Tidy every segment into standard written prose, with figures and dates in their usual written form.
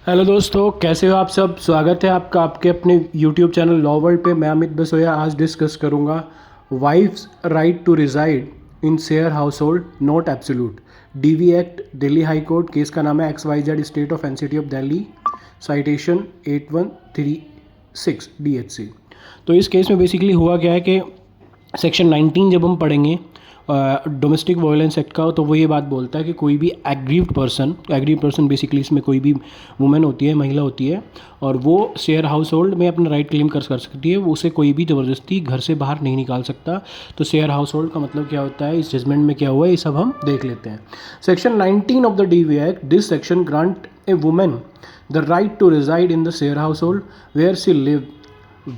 Hello दोस्तों, कैसे हो आप सब। स्वागत है आपका आपके अपने यूट्यूब चैनल लॉ वर्ल्ड पे। मैं अमित बसोया आज डिस्कस करूंगा wife's right to reside in share household not absolute. DV act, Delhi high court. Case का नाम है XYZ state of NCT of Delhi, citation 8136 DHC। तो इस केस में बेसिकली हुआ क्या है कि सेक्शन 19 जब हम पढ़ेंगे डोमेस्टिक वायलेंस एक्ट का, तो वो ये बात बोलता है कि कोई भी एग्रीव्ड पर्सन बेसिकली इसमें कोई भी वुमेन होती है, महिला होती है, और वो शेयर हाउस होल्ड में अपना राइट क्लेम कर सकती है। वो उसे कोई भी ज़बरदस्ती घर से बाहर नहीं निकाल सकता। तो शेयर हाउस होल्ड का मतलब क्या होता है, इस जजमेंट में क्या हुआ है, ये सब हम देख लेते हैं। Section 19 of the DV act, this section grant a women the right to reside in the share household where she live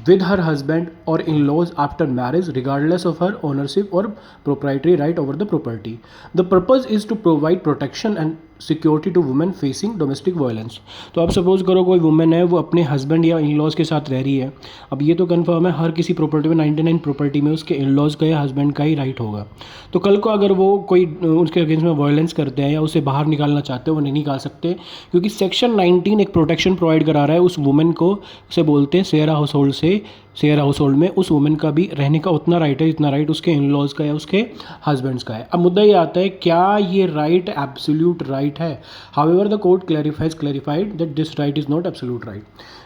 with her husband or in-laws after marriage, regardless of her ownership or proprietary right over the property. The purpose is to provide protection and security to women facing domestic violence. तो अब suppose करो कोई women है, वो अपने husband या in laws के साथ रह रही है। अब ये तो कन्फर्म है हर किसी प्रॉपर्टी में 99 प्रॉपर्टी में उसके इन लॉज का या हस्बैंड का ही राइट होगा। तो कल को अगर वो कोई उसके अगेंस्ट में वायलेंस करते हैं या उसे बाहर निकालना चाहते हैं, वो नहीं निकाल सकते, क्योंकि सेक्शन 19 एक प्रोटेक्शन प्रोवाइड करा रहा है उस वुमेन को। उसे बोलते हैं शेयर हाउस होल्ड में उस वुमेन का भी रहने का उतना राइट है जितना राइट उसके इन लॉज का या उसके हस्बैंड्स का है। अब मुद्दा ये आता है, क्या ये राइट एब्सोल्यूट राइट है? However the court clarified that this right is not absolute right.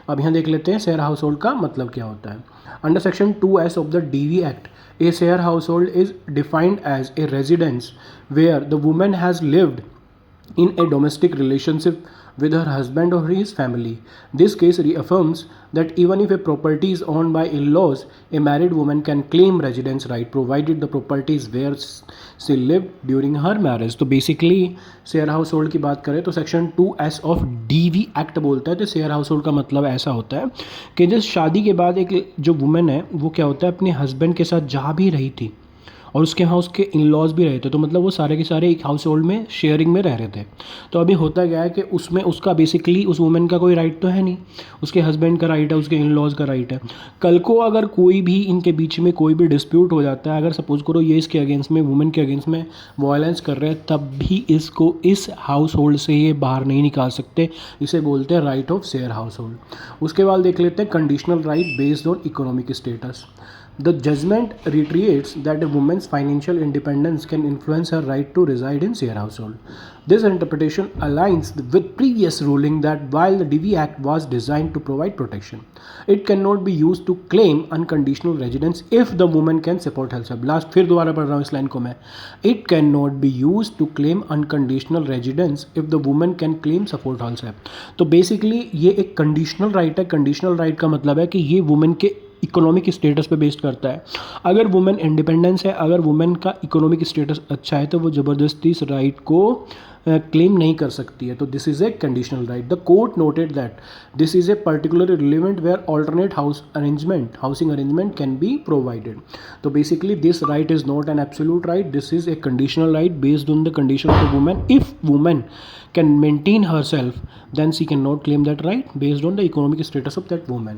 अब यहाँ देख लेते हैं शेयर हाउस होल्ड का मतलब क्या होता है। Under section 2S of the DV act, a share household is defined as a residence where the woman has lived in a domestic relationship with her husband or his family. This case reaffirms that even if a property is owned by in-laws, a married woman can claim residence right provided the property is where she lived during her marriage. तो basically share house hold की बात करें तो section 2S of DV act बोलता है तो share house hold का मतलब ऐसा होता है कि जिस शादी के बाद एक जो वुमेन है वो क्या होता है अपने हस्बैंड के साथ जहाँ भी रही थी और उसके यहाँ उसके इन लॉज भी रहे थे, तो मतलब वो सारे के सारे एक हाउस होल्ड में शेयरिंग में रह रहे थे। तो अभी होता क्या है कि उसमें उसका बेसिकली उस वुमेन का कोई राइट तो है नहीं, उसके हस्बैंड का राइट है, उसके इन लॉज का राइट है। कल को अगर कोई भी इनके बीच में कोई भी डिस्प्यूट हो जाता है, अगर सपोज करो ये इसके अगेंस्ट में वुमेन के अगेंस्ट में वायलेंस कर रहे हैं, तब भी इसको इस हाउस होल्ड से ये बाहर नहीं निकाल सकते। इसे बोलते हैं right of share house hold. उसके बाद देख लेते हैं conditional right based on economic status. The judgment reiterates that a woman's financial independence can influence her right to reside in share household. This interpretation aligns with previous ruling that while the DV Act was designed to provide protection, it cannot be used to claim unconditional residence if the woman can support herself. Last फिर दोबारा पढ़ रहा हूँ इस line को मैं। It cannot be used to claim unconditional residence if the woman can claim support herself. तो basically ये एक कंडीशनल राइट है। कंडीशनल राइट का मतलब है कि ये वुमेन के इकोनॉमिक स्टेटस पे बेस्ड करता है। अगर वुमेन इंडिपेंडेंस है, अगर वुमेन का इकोनॉमिक स्टेटस अच्छा है, तो वो ज़बरदस्ती इस राइट को क्लेम नहीं कर सकती है। तो this is a conditional right. The court noted that this is a particularly relevant where alternate housing arrangement can be provided. तो basically this right is not an absolute right, this is a conditional right based on the condition of the women. If women can maintain herself, then she cannot claim that right based on the economic status of that woman.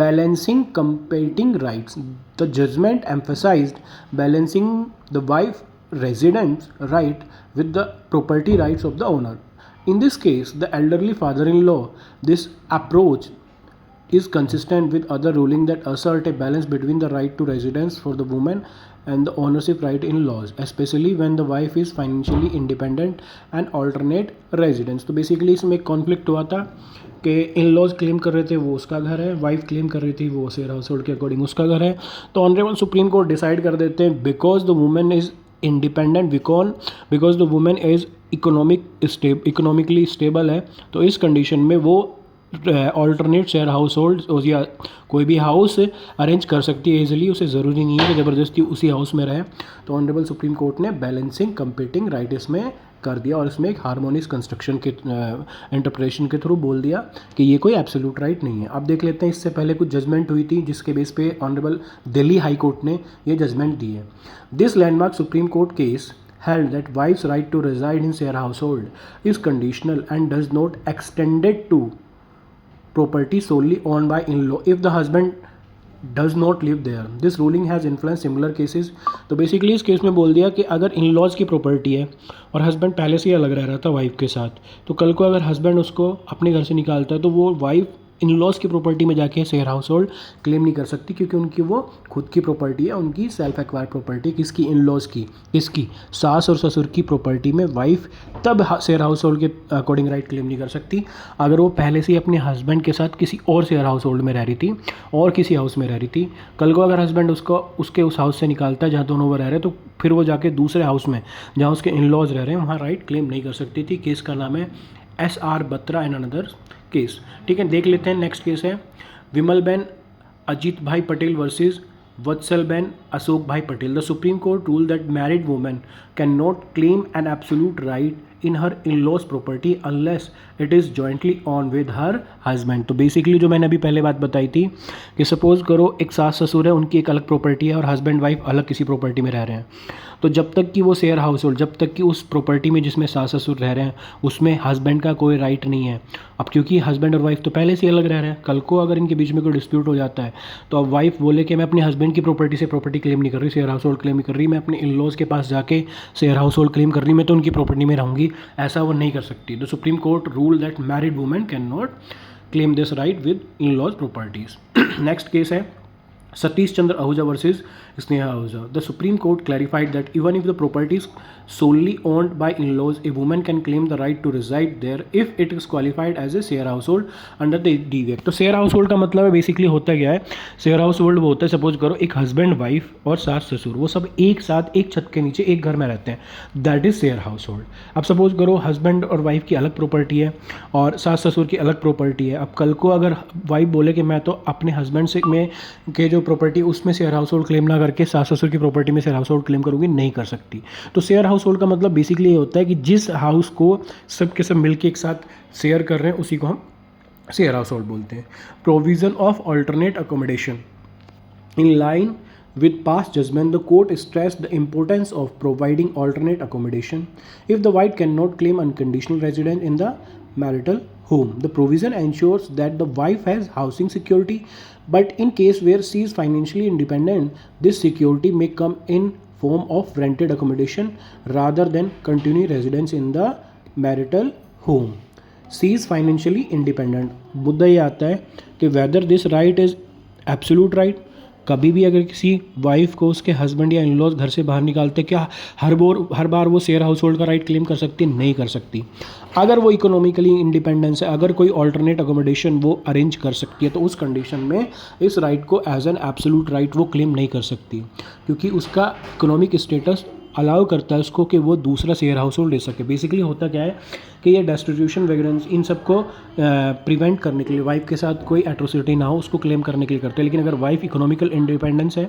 Balancing competing rights. The judgment emphasized balancing the wife residence right with the property rights of the owner. In this case, the elderly father-in-law, this approach is consistent with other ruling that assert a balance between the right to residence for the woman and the ownership right in laws, especially when the wife is financially independent and alternate residence. तो basically इसमें एक conflict हुआ था कि in laws claim कर रहे थे वो उसका घर है, वाइफ क्लेम कर रही थी वो शेयर हाउस होल्ड के अकॉर्डिंग उसका घर है। तो ऑनरेबल सुप्रीम कोर्ट डिसाइड कर देते हैं because the women is independent, because the women is economically stable है, तो इस कंडीशन में वो ऑल्टरनेट शेयर हाउस होल्ड या कोई भी हाउस अरेंज कर सकती है इजीली। उसे ज़रूरी नहीं है कि ज़बरदस्ती उसी हाउस में रहे। तो ऑनरेबल सुप्रीम कोर्ट ने बैलेंसिंग कंपीटिंग राइट इसमें कर दिया और इसमें एक हार्मोनियस कंस्ट्रक्शन के इंटरप्रिटेशन के थ्रू बोल दिया कि ये कोई एब्सोल्यूट राइट नहीं है। अब देख लेते हैं इससे पहले कुछ जजमेंट हुई थी जिसके बेस पे ऑनरेबल दिल्ली हाई कोर्ट ने ये जजमेंट दी है। This landmark supreme court case held that wife's right to reside in share household is conditional and does not extended to property solely owned by in-law if the husband does not live there. This ruling has influence similar cases. तो basically इस case में बोल दिया कि अगर in laws की property है और हस्बैंड पहले से ही अलग रह रहा था वाइफ के साथ, तो कल को अगर हस्बैंड उसको अपने घर से निकालता है तो वो वाइफ इन लॉज की प्रॉपर्टी में जाके शेयर हाउस होल्ड क्लेम नहीं कर सकती, क्योंकि उनकी वो खुद की प्रॉपर्टी है, उनकी सेल्फ एक्वायर्ड प्रॉपर्टी। किसकी? इन लॉज की। किसकी? सास और ससुर की प्रॉपर्टी में वाइफ तब शेयर हाउस होल्ड के अकॉर्डिंग राइट क्लेम नहीं कर सकती अगर वो पहले से ही अपने हस्बैंड के साथ किसी और शेयर हाउस होल्ड में रह रही थी और किसी हाउस में रह रही थी। कल को अगर हस्बैंड उसको उसके उस हाउस से निकालता है जहाँ दोनों वो रह रहे हैं, तो फिर वो जाके दूसरे हाउस में जहाँ उसके इन लॉज रह रहे हैं वहाँ राइट क्लेम नहीं कर सकती थी। केस का नाम है SR Batra and another case. ठीक है, देख लेते हैं। नेक्स्ट केस है विमल ben Ajit bhai Patel versus Vatsal ben Ashok bhai Patel. The supreme court rule that married women can not claim an absolute right in her in laws property unless it is jointly owned with her husband. तो basically जो मैंने अभी पहले बात बताई थी कि सपोज करो एक सास ससुर है, उनकी एक अलग प्रॉपर्टी है और हस्बैंड वाइफ अलग किसी प्रॉपर्टी में रह रहे हैं, तो जब तक कि वो शेयर हाउस होल्ड, जब तक कि उस प्रॉपर्टी में जिसमें सास ससुर रह रहे हैं उसमें हस्बैंड का कोई राइट नहीं है। अब क्योंकि हस्बैंड और वाइफ तो पहले से अलग रह रहे हैं, कल को अगर इनके बीच में कोई डिस्प्यूट हो जाता है तो अब वाइफ बोले कि मैं अपने हस्बैंड की प्रॉपर्टी से प्रॉपर्टी क्लेम नहीं कर रही, शेयर हाउस होल्ड क्लेम नहीं कर रही, मैं अपने इन लॉज के पास जाके शेयर हाउस होल्ड क्लेम कर रही, मैं तो उनकी प्रॉपर्टी में रहूँगी, ऐसा वो नहीं कर सकती। The supreme court rule that married women can not claim this right with in laws properties. Next case है Satish Chandra Ahuja versus Sneha Ahuja. The supreme Court clarified that even if the property is solely owned by in-laws, a woman can claim the right to reside there if it is qualified as a share household under the DV Act। तो share house hold का मतलब है basically होता क्या है, share house hold वो होता है, सपोज करो एक हस्बैंड वाइफ और सास ससुर वो सब एक साथ एक छत के नीचे एक घर में रहते हैं, that is share house hold. अब सपोज करो हस्बैंड और वाइफ की अलग प्रॉपर्टी है और सास ससुर की अलग प्रॉपर्टी है। अब कल को अगर वाइफ बोले कि मैं तो अपने हस्बैंड से में के जो प्रॉपर्टी उसमें शेयर हाउस होल्ड क्लेम ना करके सास ससुर की प्रॉपर्टी में शेयर हाउस होल्ड क्लेम करूंगी, नहीं कर सकती। तो शेयर हाउस होल्ड का मतलब बेसिकली ये होता है कि जिस हाउस को सब के सब मिलके एक साथ शेयर कर रहे हैं उसी को हम शेयर हाउस होल्ड बोलते हैं। Provision of alternate accommodation in line with past judgment, the court stressed the importance of providing alternate accommodation if the wife cannot claim unconditional residence in the marital home. The provision ensures that the wife has housing security, but in case where she is financially independent, this security may come in form of rented accommodation rather than continuing residence in the marital home. She is financially independent. मुद्दा ये आता है कि whether this right is absolute right, कभी भी अगर किसी wife को उसके हस्बैंड या इन लॉज घर से बाहर निकालते, क्या हर बार वो शेयर हाउस होल्ड का राइट क्लेम कर सकती? नहीं कर सकती। अगर वो इकोनॉमिकली इंडिपेंडेंस है, अगर कोई ऑल्टरनेट अकोमोडेशन वो अरेंज कर सकती है, तो उस कंडीशन में इस राइट को एज एन एब्सोल्यूट राइट वो क्लेम नहीं कर सकती, क्योंकि उसका इकोनॉमिक स्टेटस अलाउ करता है उसको कि वो दूसरा शेयर हाउस होल्ड ले सके। बेसिकली होता क्या है कि ये डिस्ट्रीब्यूशन वगैरह इन सब को प्रिवेंट करने के लिए, वाइफ के साथ कोई एट्रोसिटी ना हो उसको क्लेम करने के लिए करते हैं। लेकिन अगर वाइफ इकोनॉमिकल इंडिपेंडेंस है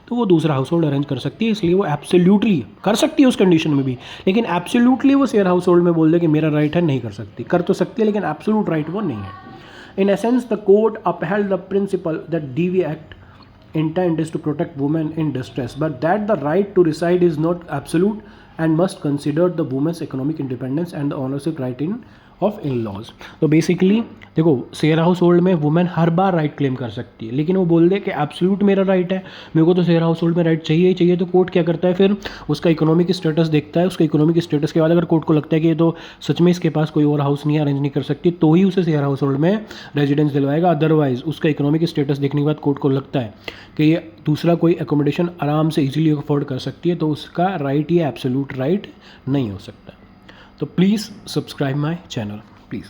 तो वो दूसरा हाउस होल्ड अरेंज कर सकती है, इसलिए वो एब्सोल्यूटली कर सकती है उस कंडीशन में भी। लेकिन एब्सोल्यूटली वो शेयर हाउस होल्ड में बोल दे कि मेरा राइट है, नहीं कर सकती। कर तो सकती है लेकिन एब्सोल्यूट राइट वो नहीं है। In essence the court upheld the principle that DV Act intent is to protect women in distress, but that the right to reside is not absolute and must consider the woman's economic independence and the ownership right in of in laws. तो basically देखो share household में women हर बार right claim कर सकती है, लेकिन वो बोल दे कि एब्सोल्यूट मेरा राइट है, मेरे को तो शेयर हाउस होल्ड में राइट चाहिए ही चाहिए, तो कोर्ट क्या करता है फिर उसका इकोनॉमिक स्टेटस देखता है। उसका इकोनॉमिक स्टेटस के बाद अगर कोर्ट को लगता है कि ये तो सच में इसके पास कोई और हाउस नहीं अरेंज नहीं कर सकती, तो ही उसे शेयर हाउस होल्ड में रेजिडेंस दिलवाएगा। अदरवाइज उसका इकोनॉमिक स्टेटस देखने के बाद कोर्ट को लगता है कि ये दूसरा कोई एकोमोडेशन आराम से ईजिली अफोर्ड कर सकती है, तो उसका राइट ये एब्सोल्यूट राइट नहीं हो सकता। तो please subscribe my channel please.